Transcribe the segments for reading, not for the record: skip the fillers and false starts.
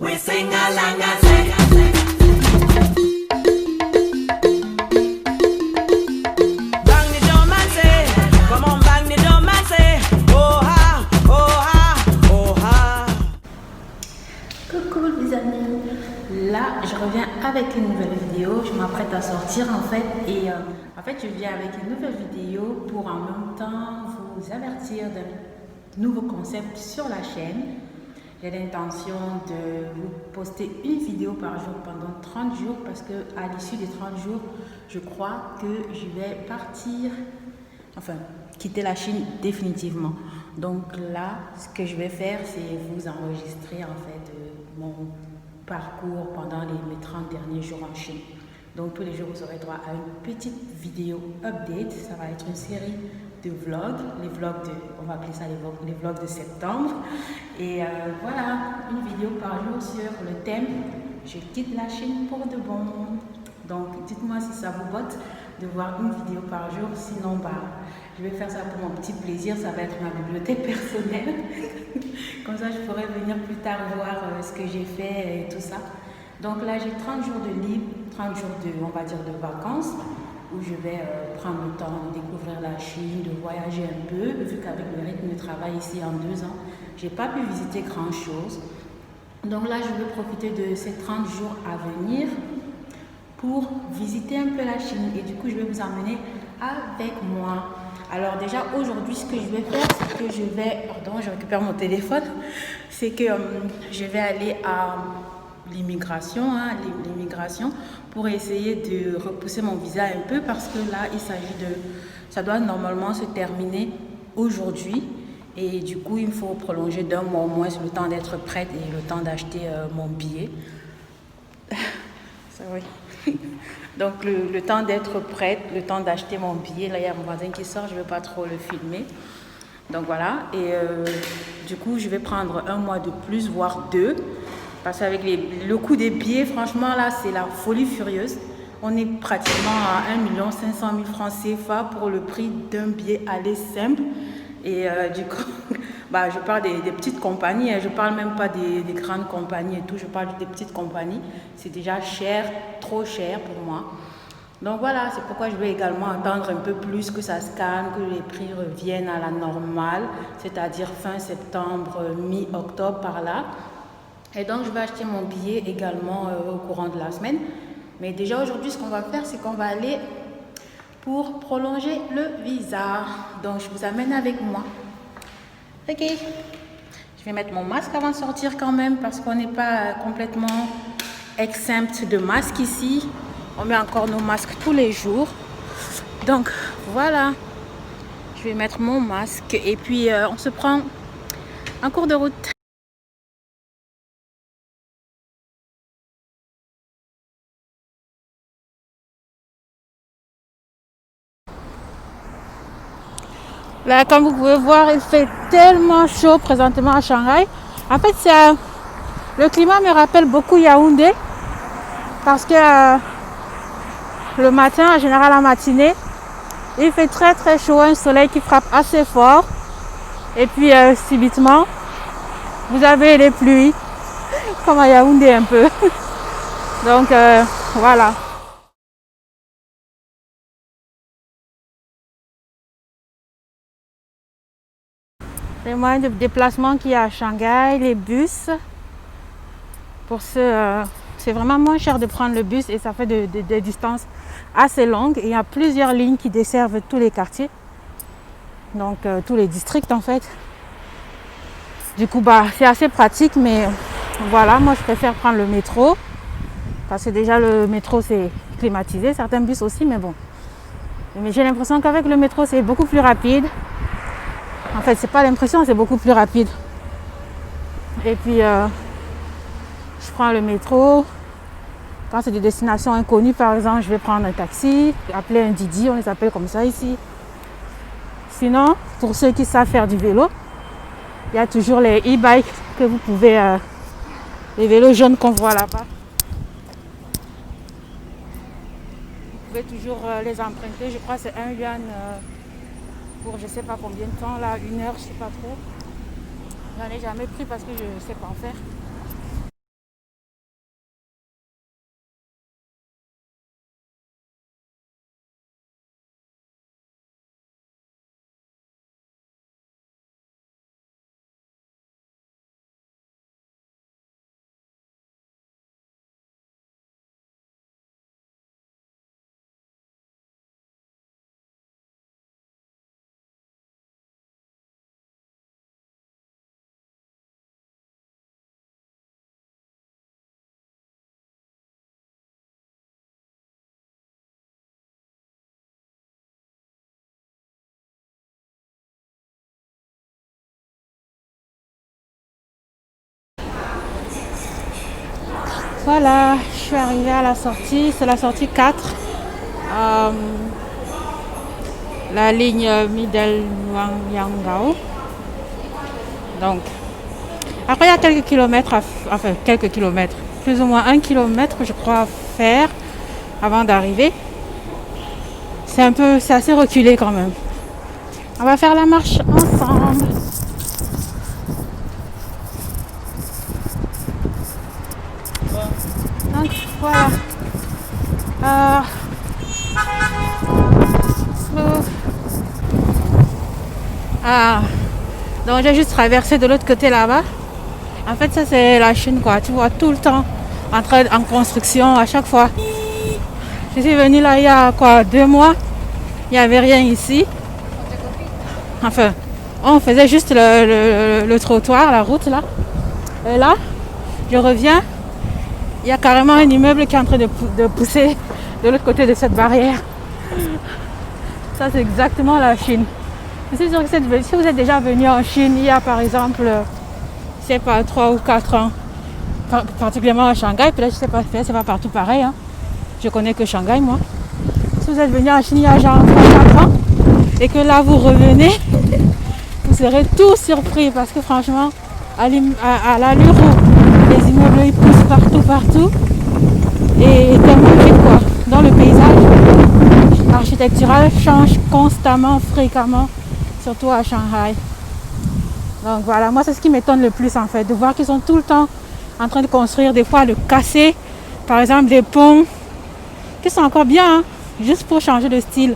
We sing along and say, bang the drum and say, come on bang the drum and say, oh ha, oh ha, oh ha. Coucou les amis, là je reviens avec une nouvelle vidéo, je m'apprête à sortir en fait et je viens avec une nouvelle vidéo pour en même temps vous avertir d'un nouveau concept sur la chaîne. J'ai l'intention de vous poster une vidéo par jour pendant 30 jours parce que à l'issue des 30 jours, je crois que je vais partir, enfin quitter la Chine définitivement. Donc là, ce que je vais faire, c'est vous enregistrer en fait mon parcours pendant mes 30 derniers jours en Chine. Donc tous les jours, vous aurez droit à une petite vidéo update. Ça va être une série de vlogs, on va appeler ça les vlogs de septembre. Et voilà, une vidéo par jour sur le thème « Je quitte la Chine pour de bon ». Donc dites-moi si ça vous botte de voir une vidéo par jour. Sinon, je vais faire ça pour mon petit plaisir. Ça va être ma bibliothèque personnelle. Comme ça, je pourrai venir plus tard voir ce que j'ai fait et tout ça. Donc là, j'ai 30 jours de libre, 30 jours on va dire, de vacances, où je vais prendre le temps de découvrir la Chine, de voyager un peu, vu qu'avec le rythme de travail ici en 2 ans, je n'ai pas pu visiter grand chose. Donc là, je vais profiter de ces 30 jours à venir pour visiter un peu la Chine. Et du coup, je vais vous emmener avec moi. Alors déjà, aujourd'hui, ce que je vais faire, c'est que je vais... Pardon, je récupère mon téléphone. C'est que je vais aller à l'immigration, pour essayer de repousser mon visa un peu parce que là, il s'agit de... Ça doit normalement se terminer aujourd'hui. Et du coup, il me faut prolonger d'1 mois au moins le temps d'être prête et le temps d'acheter mon billet. Ça, oui. Donc, le temps d'être prête, le temps d'acheter mon billet. Là, il y a mon voisin qui sort, je ne veux pas trop le filmer. Donc, voilà. Et du coup, je vais prendre 1 mois de plus, voire 2. Parce qu'avec le coût des billets, franchement, là, c'est la folie furieuse. On est pratiquement à 1 500 000 francs CFA pour le prix d'un billet aller simple. Et du coup, je parle des petites compagnies. Je ne parle même pas des grandes compagnies et tout. Je parle des petites compagnies. C'est déjà cher, trop cher pour moi. Donc voilà, c'est pourquoi je vais également attendre un peu plus que ça se calme, que les prix reviennent à la normale, c'est-à-dire fin septembre, mi-octobre par là. Et donc, je vais acheter mon billet également au courant de la semaine. Mais déjà, aujourd'hui, ce qu'on va faire, c'est qu'on va aller pour prolonger le visa. Donc, je vous amène avec moi. Ok. Je vais mettre mon masque avant de sortir quand même parce qu'on n'est pas complètement exempt de masque ici. On met encore nos masques tous les jours. Donc, voilà. Je vais mettre mon masque et puis on se prend en cours de route. Là, comme vous pouvez voir, il fait tellement chaud présentement à Shanghai. En fait, le climat me rappelle beaucoup Yaoundé parce que le matin, en général en matinée, il fait très très chaud, un soleil qui frappe assez fort. Et puis, subitement, vous avez les pluies, comme à Yaoundé un peu. Donc, voilà. Les moyens de déplacement qu'il y a à Shanghai, les bus. Pour c'est vraiment moins cher de prendre le bus et ça fait des distances assez longues. Et il y a plusieurs lignes qui desservent tous les quartiers. Donc tous les districts en fait. Du coup, c'est assez pratique, mais voilà, moi je préfère prendre le métro. Parce que déjà le métro c'est climatisé, certains bus aussi, mais bon. Mais j'ai l'impression qu'avec le métro c'est beaucoup plus rapide. En fait, c'est pas l'impression, c'est beaucoup plus rapide. Et puis, je prends le métro. Quand c'est des destinations inconnues, par exemple, je vais prendre un taxi, appeler un Didi, on les appelle comme ça ici. Sinon, pour ceux qui savent faire du vélo, il y a toujours les e-bikes que vous pouvez, les vélos jaunes qu'on voit là-bas. Vous pouvez toujours les emprunter. Je crois que c'est 1 yuan pour je sais pas combien de temps, là, 1 heure, je sais pas trop. J'en ai jamais pris parce que je ne sais pas en faire. Voilà, je suis arrivée à la sortie, c'est la sortie 4. La ligne Middelnuang-Yangao. Donc, après il y a quelques kilomètres, quelques kilomètres, plus ou moins 1 kilomètre je crois à faire avant d'arriver. C'est assez reculé quand même. On va faire la marche ensemble. Donc voilà. Donc j'ai juste traversé de l'autre côté là-bas. En fait ça c'est la Chine quoi. Tu vois tout le temps en construction à chaque fois. Je suis venue là il y a 2 mois. Il n'y avait rien ici. Enfin, on faisait juste le trottoir, la route là. Et là, je reviens. Il y a carrément un immeuble qui est en train de pousser de l'autre côté de cette barrière. Ça, c'est exactement la Chine. Je suis sûre que si vous êtes déjà venu en Chine, il y a par exemple, je sais pas, 3 ou 4 ans, particulièrement à Shanghai, peut-être, je sais pas, c'est pas partout pareil. Hein. Je connais que Shanghai, moi. Si vous êtes venu en Chine il y a genre 3-4 ans, et que là vous revenez, vous serez tous surpris parce que franchement, à l'allure où les immeubles ils poussent partout, et tellement vite quoi, dans le paysage architectural change constamment, fréquemment, surtout à Shanghai. Donc voilà, moi c'est ce qui m'étonne le plus en fait, de voir qu'ils sont tout le temps en train de construire, des fois de casser, par exemple des ponts, qui sont encore bien, hein, juste pour changer de style.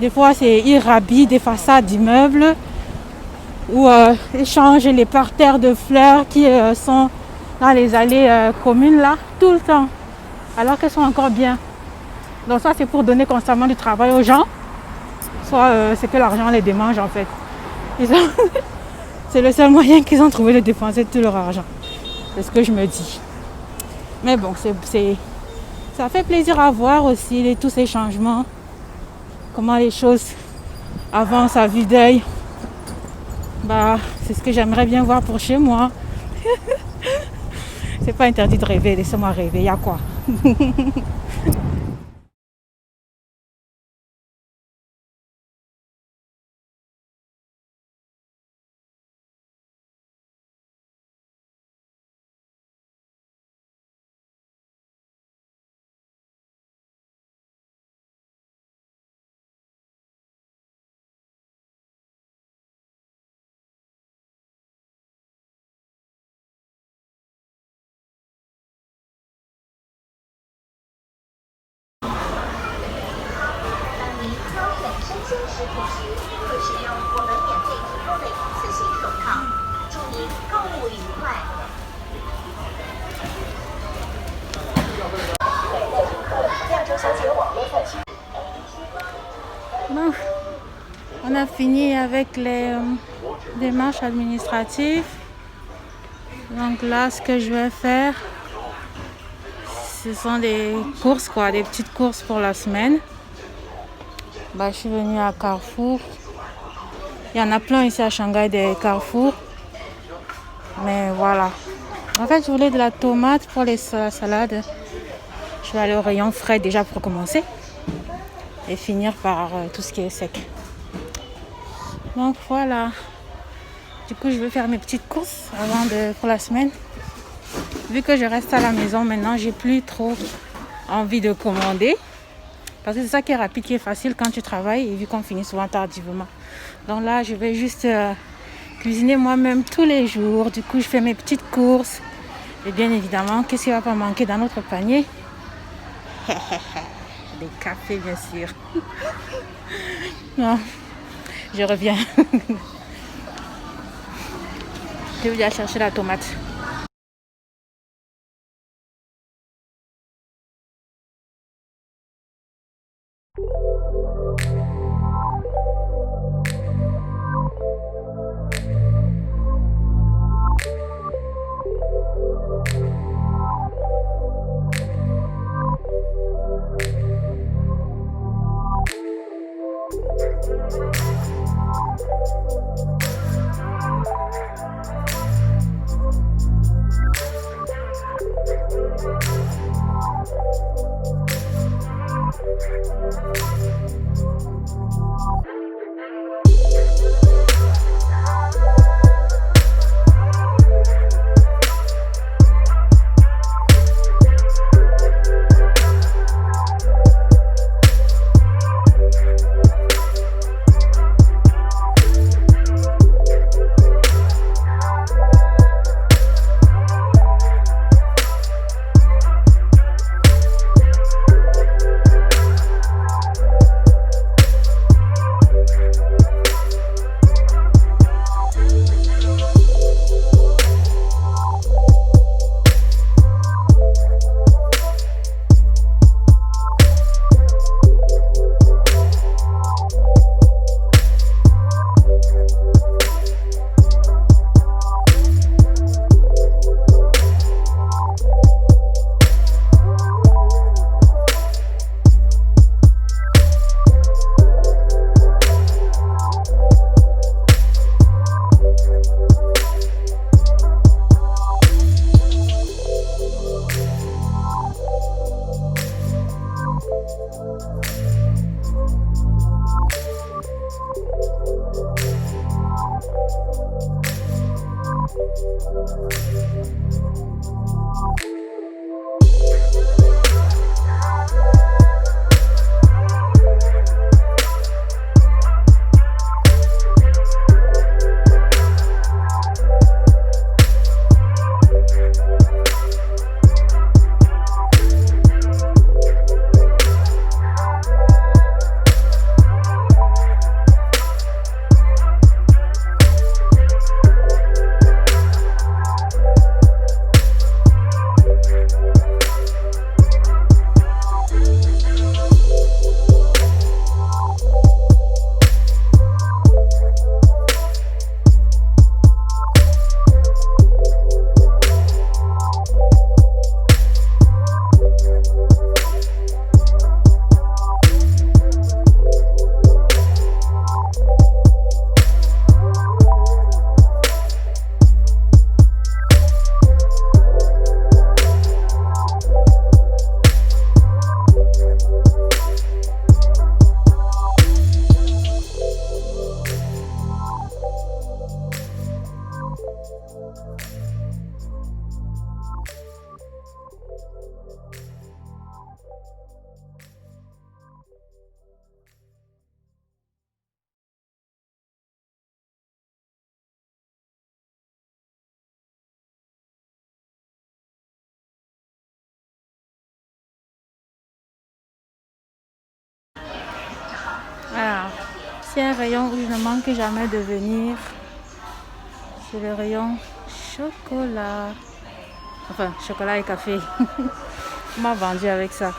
Des fois ils rhabillent des façades d'immeubles, ou ils changent les parterres de fleurs qui sont dans les allées communes là, tout le temps, alors qu'elles sont encore bien. Donc soit c'est pour donner constamment du travail aux gens, soit c'est que l'argent les démange en fait. C'est le seul moyen qu'ils ont trouvé de dépenser tout leur argent. C'est ce que je me dis. Mais bon, ça fait plaisir à voir aussi tous ces changements. Comment les choses avancent à vue d'œil. C'est ce que j'aimerais bien voir pour chez moi. C'est pas interdit de rêver, laissez-moi rêver, il y a quoi. Bon, on a fini avec les démarches administratives. Donc là, ce que je vais faire, ce sont des courses, des petites courses pour la semaine. Je suis venue à Carrefour. Il y en a plein ici à Shanghai, des Carrefour. Mais voilà. En fait, je voulais de la tomate pour la salade. Je vais aller au rayon frais déjà pour commencer. Et finir par tout ce qui est sec. Donc voilà. Du coup, je vais faire mes petites courses pour la semaine. Vu que je reste à la maison maintenant, j'ai plus trop envie de commander. Parce que c'est ça qui est rapide, qui est facile quand tu travailles. Et vu qu'on finit souvent tardivement. Donc là, je vais juste cuisiner moi-même tous les jours. Du coup, je fais mes petites courses. Et bien évidemment, qu'est-ce qui ne va pas manquer dans notre panier? Des cafés, bien sûr. Non, je reviens. Je vais aller chercher la tomate. Alors, c'est un rayon où il ne manque jamais de venir. C'est le rayon chocolat. Enfin, chocolat et café. On m'a vendu avec ça.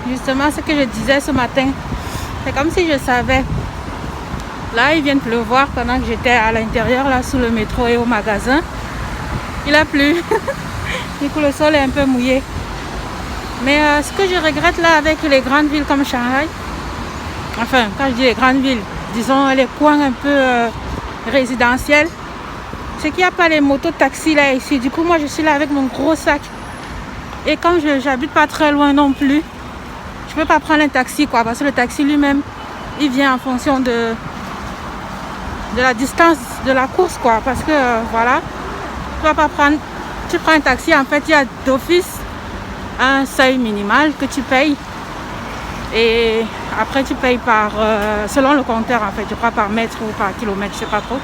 Justement, ce que je disais ce matin, c'est comme si je savais. Là, il vient de pleuvoir pendant que j'étais à l'intérieur, là, sous le métro et au magasin. Il a plu. Du coup, le sol est un peu mouillé. Mais ce que je regrette là avec les grandes villes comme Shanghai, enfin, quand je dis les grandes villes, disons les coins un peu résidentiels, c'est qu'il n'y a pas les motos-taxis là ici. Du coup, moi, je suis là avec mon gros sac. Et comme je n'habite pas très loin non plus, je peux pas prendre un taxi, quoi, parce que le taxi lui-même, il vient en fonction de la distance de la course, quoi. Parce que, voilà, tu vas pas prendre... Tu prends un taxi, en fait, il y a d'office un seuil minimal que tu payes. Et après, tu payes par... selon le compteur, en fait, je crois par mètre ou par kilomètre, je sais pas trop.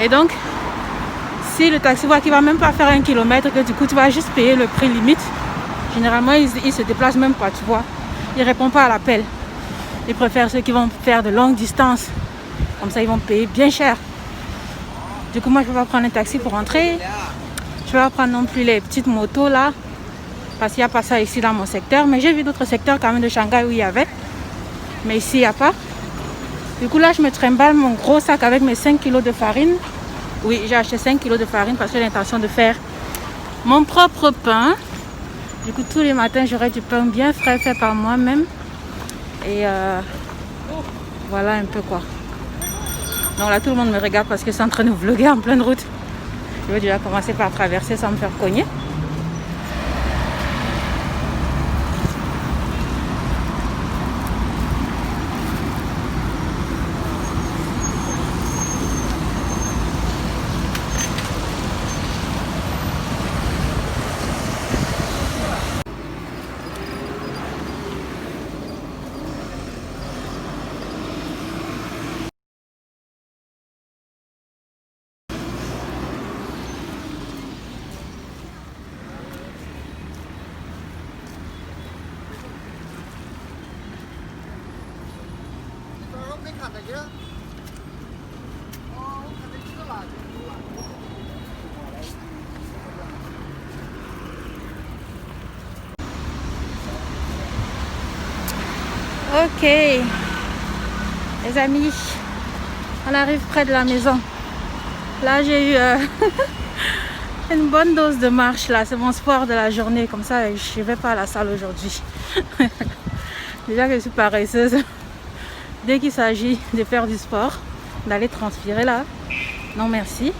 Et donc, si le taxi voit qu'il va même pas faire 1 kilomètre, que du coup, tu vas juste payer le prix limite. Généralement, ils se déplacent même pas, tu vois. Ils répondent pas à l'appel. Ils préfèrent ceux qui vont faire de longues distances. Comme ça, ils vont payer bien cher. Du coup, moi, je ne vais pas prendre un taxi pour rentrer. Je ne vais pas prendre non plus les petites motos là. Parce qu'il n'y a pas ça ici dans mon secteur. Mais j'ai vu d'autres secteurs quand même de Shanghai où il y avait. Mais ici, il n'y a pas. Du coup, là, je me trimballe mon gros sac avec mes 5 kilos de farine. Oui, j'ai acheté 5 kilos de farine parce que j'ai l'intention de faire mon propre pain. Du coup, tous les matins, j'aurai du pain bien frais fait par moi-même. Et voilà un peu quoi. Donc là, tout le monde me regarde parce que c'est en train de vlogger en pleine route. Je vais déjà commencer par traverser sans me faire cogner. Ok, les amis, on arrive près de la maison. Là, j'ai eu une bonne dose de marche. Là, c'est mon sport de la journée. Comme ça, je ne vais pas à la salle aujourd'hui. Déjà que je suis paresseuse. Dès qu'il s'agit de faire du sport, d'aller transpirer là, non merci.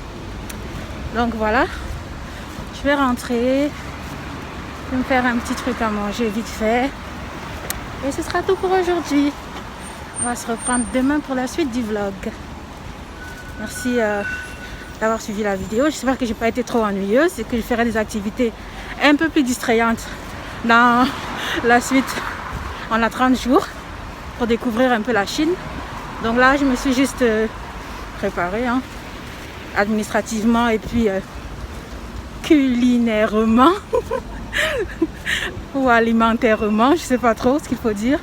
Donc voilà, je vais rentrer. Je vais me faire un petit truc à manger vite fait. Et ce sera tout pour aujourd'hui. On va se reprendre demain pour la suite du vlog. Merci d'avoir suivi la vidéo. J'espère que je n'ai pas été trop ennuyeuse et que je ferai des activités un peu plus distrayantes dans la suite. On a 30 jours pour découvrir un peu la Chine. Donc là, je me suis juste préparée administrativement et puis culinairement. Ou alimentairement, je sais pas trop ce qu'il faut dire.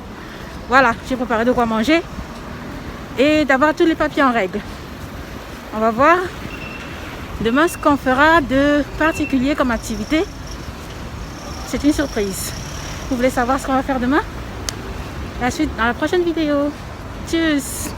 Voilà, j'ai préparé de quoi manger et d'avoir tous les papiers en règle. On va voir demain ce qu'on fera de particulier comme activité. C'est une surprise. Vous voulez savoir ce qu'on va faire demain? La suite dans la prochaine vidéo. Tchuss!